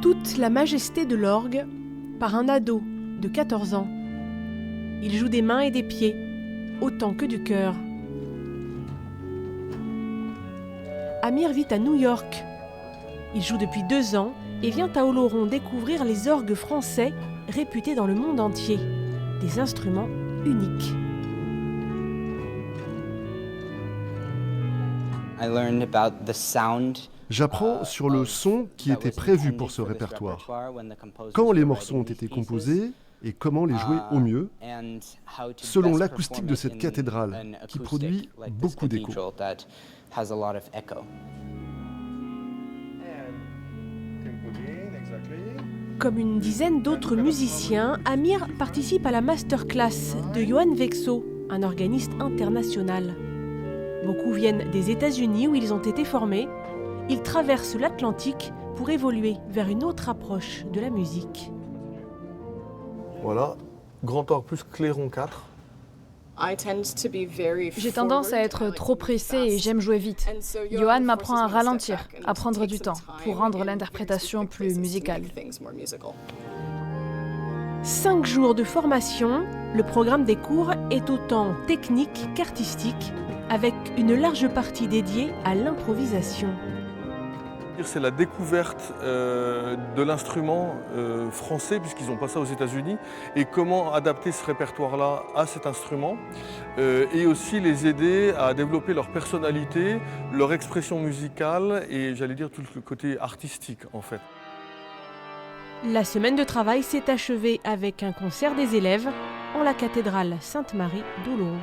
Toute la majesté de l'orgue par un ado de 14 ans. Il joue des mains et des pieds, autant que du cœur. Amir vit à New York. Il joue depuis 2 ans et vient à Oloron découvrir les orgues français réputés dans le monde entier. Des instruments uniques. J'apprends sur le son qui était prévu pour ce répertoire, quand les morceaux ont été composés et comment les jouer au mieux, selon l'acoustique de cette cathédrale qui produit beaucoup d'écho. Comme une dizaine d'autres musiciens, Amir participe à la masterclass de Johan Vexo, un organiste international. Beaucoup viennent des États-Unis où ils ont été formés. Ils traversent l'Atlantique pour évoluer vers une autre approche de la musique. Voilà, grand orgue plus clairon 4. J'ai tendance à être trop pressée et j'aime jouer vite. Johan m'apprend à ralentir, à prendre du temps, pour rendre l'interprétation plus musicale. 5 jours de formation, le programme des cours est autant technique qu'artistique, avec une large partie dédiée à l'improvisation. C'est la découverte de l'instrument français, puisqu'ils n'ont pas ça aux États-Unis, et comment adapter ce répertoire-là à cet instrument, et aussi les aider à développer leur personnalité, leur expression musicale, et j'allais dire tout le côté artistique en fait. La semaine de travail s'est achevée avec un concert des élèves en la cathédrale Sainte-Marie d'Oloron.